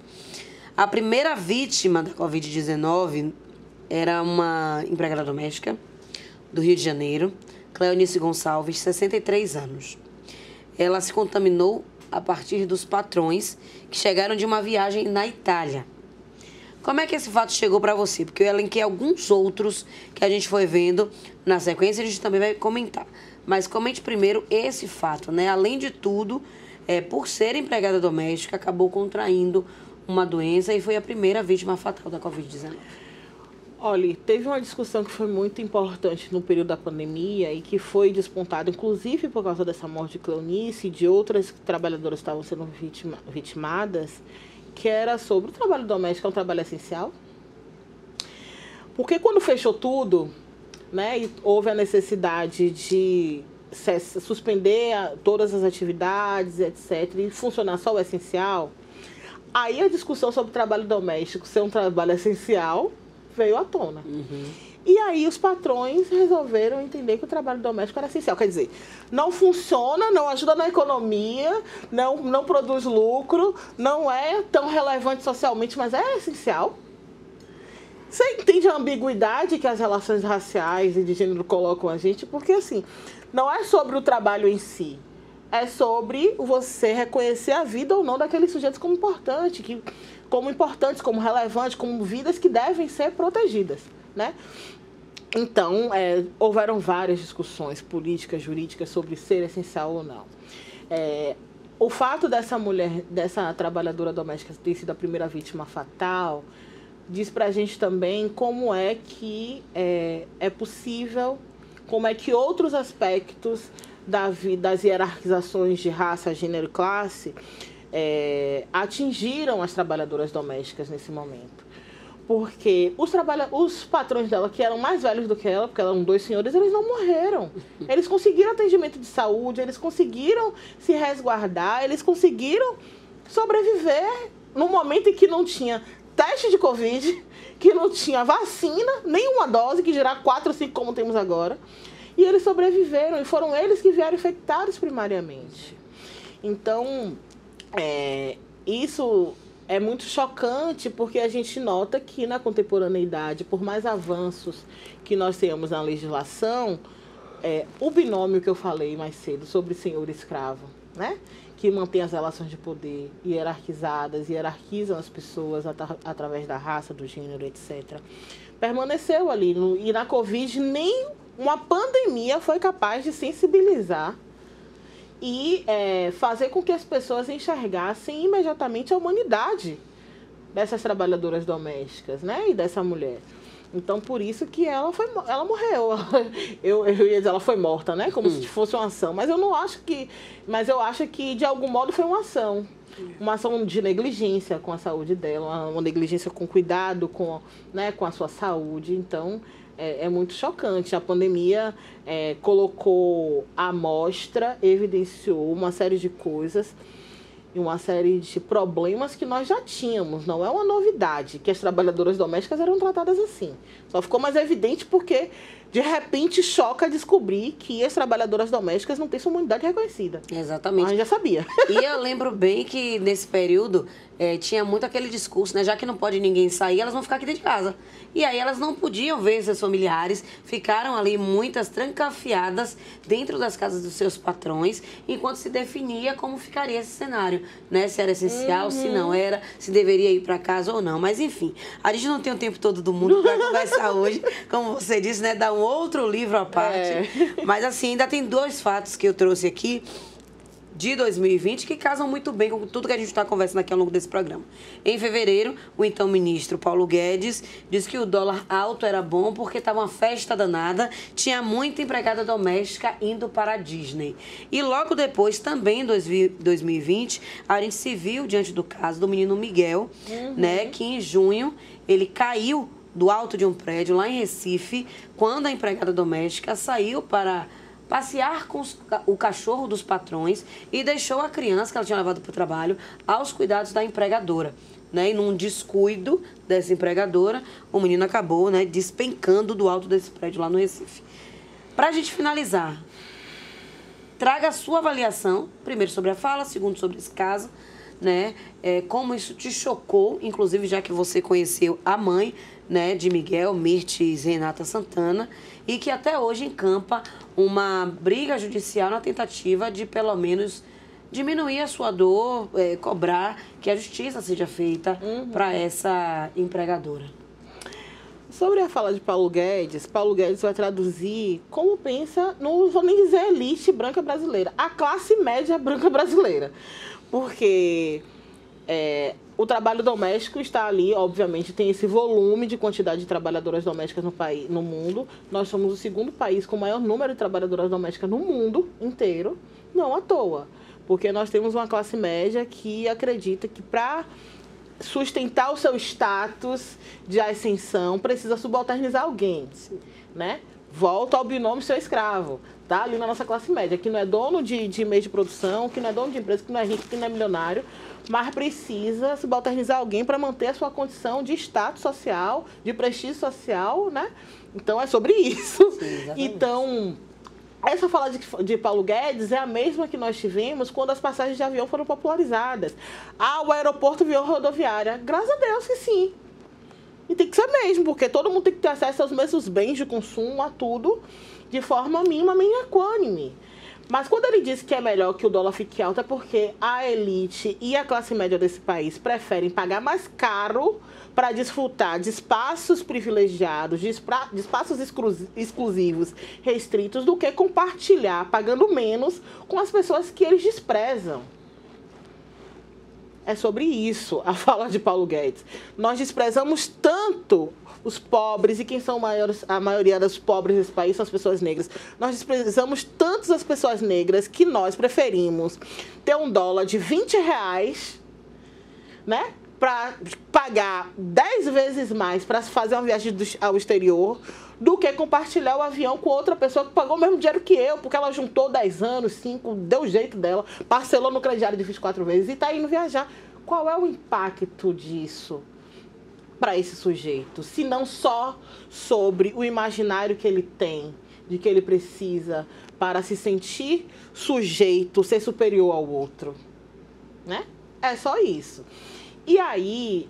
A primeira vítima da Covid-19 era uma empregada doméstica do Rio de Janeiro, Cleonice Gonçalves, 63 anos. Ela se contaminou a partir dos patrões que chegaram de uma viagem na Itália. Como é que esse fato chegou para você? Porque eu elenquei alguns outros que a gente foi vendo na sequência, a gente também vai comentar. Mas comente primeiro esse fato, né? Além de tudo, por ser empregada doméstica, acabou contraindo uma doença e foi a primeira vítima fatal da Covid-19. Olha, teve uma discussão que foi muito importante no período da pandemia e que foi despontada, inclusive por causa dessa morte de Cleonice e de outras trabalhadoras que estavam sendo vitimadas, que era sobre o trabalho doméstico, é um trabalho essencial. Porque quando fechou tudo, né, e houve a necessidade de suspender todas as atividades, etc., e funcionar só o essencial, aí a discussão sobre o trabalho doméstico ser um trabalho essencial veio à tona. E aí os patrões resolveram entender que o trabalho doméstico era essencial. Quer dizer, não funciona, não ajuda na economia, não produz lucro, não é tão relevante socialmente, mas é essencial. Você entende a ambiguidade que as relações raciais e de gênero colocam a gente? Porque, assim, não é sobre o trabalho em si. É sobre você reconhecer a vida ou não daqueles sujeitos como importantes, como relevantes, como vidas que devem ser protegidas, né? Então, houveram várias discussões políticas, jurídicas sobre ser essencial ou não. O fato dessa mulher, dessa trabalhadora doméstica ter sido a primeira vítima fatal, diz pra gente também como é que é possível, como é que outros aspectos das hierarquizações de raça, gênero e classe atingiram as trabalhadoras domésticas nesse momento. Porque os patrões dela, que eram mais velhos do que ela, porque eram 2 senhores, eles não morreram. Eles conseguiram atendimento de saúde, eles conseguiram se resguardar, eles conseguiram sobreviver num momento em que não tinha teste de Covid, que não tinha vacina, nenhuma dose, que dirá 4 ou 5 como temos agora. E eles sobreviveram, e foram eles que vieram infectados primariamente. Então, isso é muito chocante, porque a gente nota que na contemporaneidade, por mais avanços que nós tenhamos na legislação, o binômio que eu falei mais cedo sobre senhor e escravo, né? Que mantém as relações de poder hierarquizadas, hierarquizam as pessoas através da raça, do gênero, etc., permaneceu ali. E na Covid, nem uma pandemia foi capaz de sensibilizar e fazer com que as pessoas enxergassem imediatamente a humanidade dessas trabalhadoras domésticas, né? E dessa mulher. Então, por isso que ela morreu. Eu ia dizer, ela foi morta, né? Como se fosse uma ação. Mas eu acho que, de algum modo, foi uma ação. Uma ação de negligência com a saúde dela, uma negligência com cuidado com a sua saúde. Então, é muito chocante. A pandemia colocou à mostra, evidenciou uma série de coisas e uma série de problemas que nós já tínhamos. Não é uma novidade que as trabalhadoras domésticas eram tratadas assim. Só ficou mais evidente porque, de repente, choca descobrir que as trabalhadoras domésticas não têm sua imunidade reconhecida. Exatamente. A gente já sabia. E eu lembro bem que, nesse período, tinha muito aquele discurso, né? Já que não pode ninguém sair, elas vão ficar aqui dentro de casa. E aí elas não podiam ver seus familiares, ficaram ali muitas trancafiadas dentro das casas dos seus patrões, enquanto se definia como ficaria esse cenário, né? Se era essencial, se não era, se deveria ir para casa ou não. Mas, enfim, a gente não tem o tempo todo do mundo para conversar hoje, como você disse, né? Dá um outro livro à parte. Mas, assim, ainda tem 2 fatos que eu trouxe aqui de 2020 que casam muito bem com tudo que a gente está conversando aqui ao longo desse programa. Em fevereiro, o então ministro Paulo Guedes disse que o dólar alto era bom porque estava uma festa danada, tinha muita empregada doméstica indo para a Disney. E logo depois, também em 2020, a gente se viu diante do caso do menino Miguel, né, que em junho ele caiu do alto de um prédio lá em Recife, quando a empregada doméstica saiu para passear com o cachorro dos patrões e deixou a criança que ela tinha levado para o trabalho aos cuidados da empregadora, né? E num descuido dessa empregadora, o menino acabou, né, despencando do alto desse prédio lá no Recife. Para a gente finalizar, traga a sua avaliação, primeiro sobre a fala, segundo sobre esse caso, né? Como isso te chocou, inclusive já que você conheceu a mãe, né, de Miguel, Mirtes Renata Santana, e que até hoje encampa uma briga judicial na tentativa de, pelo menos, diminuir a sua dor, cobrar que a justiça seja feita para essa empregadora. Sobre a fala de Paulo Guedes vai traduzir como pensa, não vou nem dizer elite branca brasileira, a classe média branca brasileira. Porque O trabalho doméstico está ali, obviamente, tem esse volume de quantidade de trabalhadoras domésticas no mundo. Nós somos o segundo país com o maior número de trabalhadoras domésticas no mundo inteiro, não à toa. Porque nós temos uma classe média que acredita que para sustentar o seu status de ascensão precisa subalternizar alguém, né? Volta ao binômio seu escravo, tá? Ali na nossa classe média, que não é dono de meio de produção, que não é dono de empresa, que não é rico, que não é milionário, mas precisa subalternizar alguém para manter a sua condição de status social, de prestígio social, né? Então é sobre isso. Sim, então, essa fala de Paulo Guedes é a mesma que nós tivemos quando as passagens de avião foram popularizadas. O aeroporto virou rodoviária. Graças a Deus que sim. E tem que ser mesmo, porque todo mundo tem que ter acesso aos mesmos bens de consumo, a tudo, de forma minimamente equânime. Mas quando ele diz que é melhor que o dólar fique alto, é porque a elite e a classe média desse país preferem pagar mais caro para desfrutar de espaços privilegiados, de espaços exclusivos, restritos, do que compartilhar, pagando menos, com as pessoas que eles desprezam. É sobre isso a fala de Paulo Guedes. Nós desprezamos tanto os pobres, e quem são a maioria dos pobres desse país são as pessoas negras. Nós desprezamos tanto as pessoas negras que nós preferimos ter um dólar de R$20, né, para pagar 10 vezes mais para fazer uma viagem ao exterior, do que compartilhar o avião com outra pessoa que pagou o mesmo dinheiro que eu, porque ela juntou 10 anos, 5, deu o jeito dela, parcelou no crediário de 24 vezes e está indo viajar. Qual é o impacto disso para esse sujeito? Se não só sobre o imaginário que ele tem, de que ele precisa para se sentir sujeito, ser superior ao outro, né? É só isso. E aí,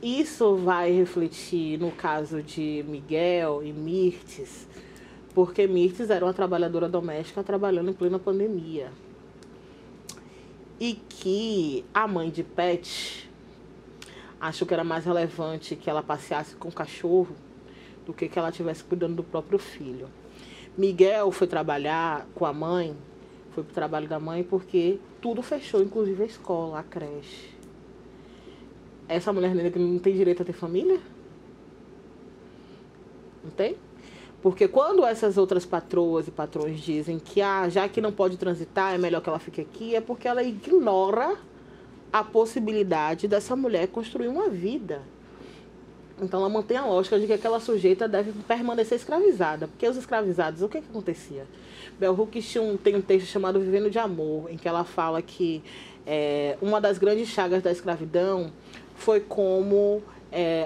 isso vai refletir no caso de Miguel e Mirtes, porque Mirtes era uma trabalhadora doméstica trabalhando em plena pandemia. E que a mãe de Pet achou que era mais relevante que ela passeasse com o cachorro do que ela estivesse cuidando do próprio filho. Miguel foi trabalhar com a mãe, foi para o trabalho da mãe porque tudo fechou, inclusive a escola, a creche. Essa mulher negra não tem direito a ter família? Não tem? Porque quando essas outras patroas e patrões dizem que já que não pode transitar, é melhor que ela fique aqui, é porque ela ignora a possibilidade dessa mulher construir uma vida. Então ela mantém a lógica de que aquela sujeita deve permanecer escravizada. Porque os escravizados, o que acontecia? Bell Hooks tem um texto chamado Vivendo de Amor, em que ela fala que uma das grandes chagas da escravidão foi como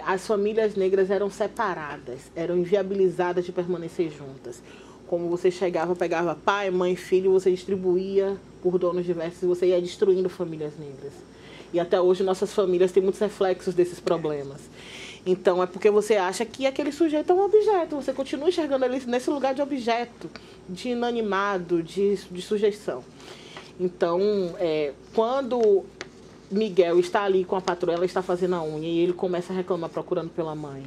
as famílias negras eram separadas, eram inviabilizadas de permanecer juntas. Como você chegava, pegava pai, mãe, filho, você distribuía por donos diversos e você ia destruindo famílias negras. E até hoje nossas famílias têm muitos reflexos desses problemas. Então é porque você acha que aquele sujeito é um objeto, você continua enxergando ele nesse lugar de objeto, de inanimado, de sujeição. Então, quando Miguel está ali com a patroa, ela está fazendo a unha e ele começa a reclamar procurando pela mãe.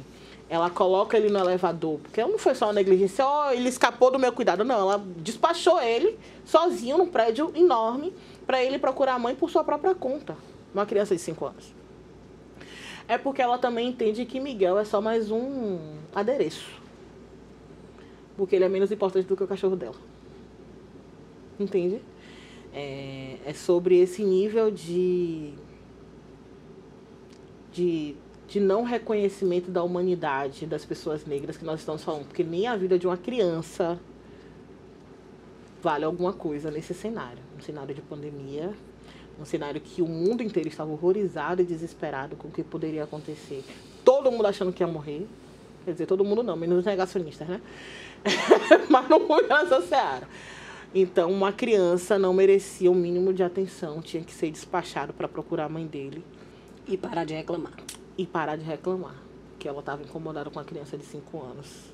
Ela coloca ele no elevador, porque não foi só uma negligência, ele escapou do meu cuidado, não. Ela despachou ele sozinho num prédio enorme para ele procurar a mãe por sua própria conta. Uma criança de 5 anos. É porque ela também entende que Miguel é só mais um adereço. Porque ele é menos importante do que o cachorro dela. Entende? É sobre esse nível de não reconhecimento da humanidade das pessoas negras que nós estamos falando. Porque nem a vida de uma criança vale alguma coisa nesse cenário. Um cenário de pandemia, um cenário que o mundo inteiro estava horrorizado e desesperado com o que poderia acontecer. Todo mundo achando que ia morrer. Quer dizer, todo mundo não, menos os negacionistas, né? Mas não foi nessa seara. Então, uma criança não merecia o mínimo de atenção, tinha que ser despachado para procurar a mãe dele. E parar de reclamar. Que ela estava incomodada com a criança de 5 anos.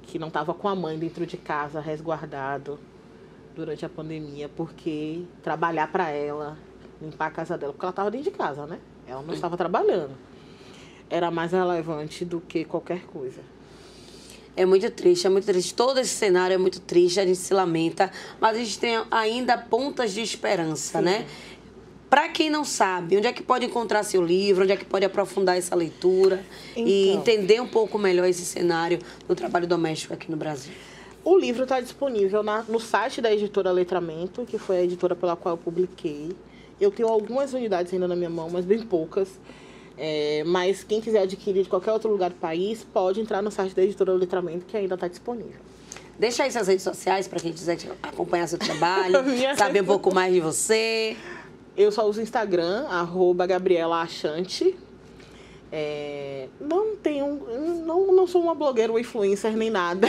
Que não estava com a mãe dentro de casa, resguardado, durante a pandemia, porque trabalhar para ela, limpar a casa dela, porque ela estava dentro de casa, né? Ela não estava trabalhando. Era mais relevante do que qualquer coisa. É muito triste, é muito triste. Todo esse cenário é muito triste, a gente se lamenta, mas a gente tem ainda pontas de esperança, né? Para quem não sabe, onde é que pode encontrar seu livro, onde é que pode aprofundar essa leitura e entender um pouco melhor esse cenário do trabalho doméstico aqui no Brasil? O livro está disponível no site da editora Letramento, que foi a editora pela qual eu publiquei. Eu tenho algumas unidades ainda na minha mão, mas bem poucas. Mas quem quiser adquirir de qualquer outro lugar do país, pode entrar no site da editora Letramento, que ainda está disponível. Deixa aí suas redes sociais para quem quiser acompanhar seu trabalho, saber um pouco mais de você. Eu só uso o Instagram, @GabrielaAchante. Não sou uma blogueira ou influencer nem nada.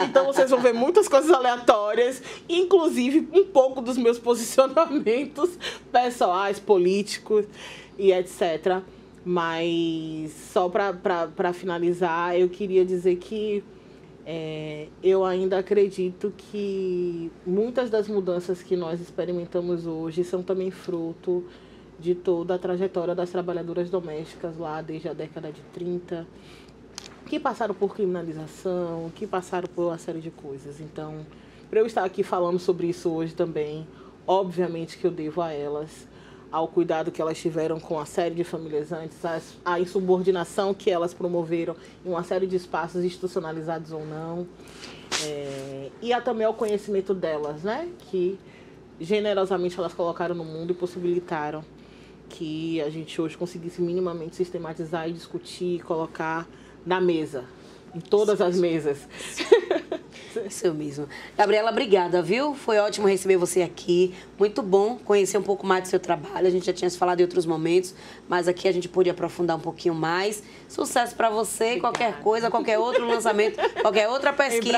Então vocês vão ver muitas coisas aleatórias, inclusive um pouco dos meus posicionamentos pessoais, políticos e etc. Mas só para finalizar, eu queria dizer que eu ainda acredito que muitas das mudanças que nós experimentamos hoje são também fruto de toda a trajetória das trabalhadoras domésticas lá desde a década de 30, que passaram por criminalização, que passaram por uma série de coisas. Então, para eu estar aqui falando sobre isso hoje também, obviamente que eu devo a elas, ao cuidado que elas tiveram com a série de famílias antes, a insubordinação que elas promoveram em uma série de espaços institucionalizados ou não, e também ao conhecimento delas, né, que generosamente elas colocaram no mundo e possibilitaram que a gente hoje conseguisse minimamente sistematizar e discutir e colocar na mesa, em todas as mesas. Isso mesmo. Gabriela, obrigada, viu? Foi ótimo receber você aqui. Muito bom conhecer um pouco mais do seu trabalho. A gente já tinha se falado em outros momentos, mas aqui a gente pôde aprofundar um pouquinho mais. Sucesso para você. Obrigada. Qualquer coisa, qualquer outro lançamento, qualquer outra pesquisa.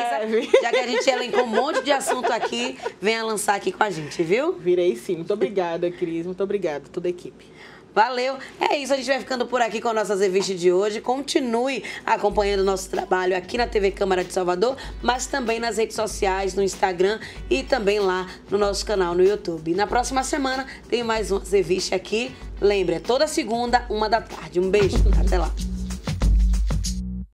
Já que a gente elencou um monte de assunto aqui, venha lançar aqui com a gente, viu? Virei sim. Muito obrigada, Cris. Muito obrigada, toda a equipe. Valeu. É isso, a gente vai ficando por aqui com a nossa revista de hoje. Continue acompanhando o nosso trabalho aqui na TV Câmara de Salvador, mas também nas redes sociais, no Instagram e também lá no nosso canal no YouTube. Na próxima semana tem mais uma revista aqui. Lembre, é toda segunda, 1 da tarde. Um beijo. Até lá.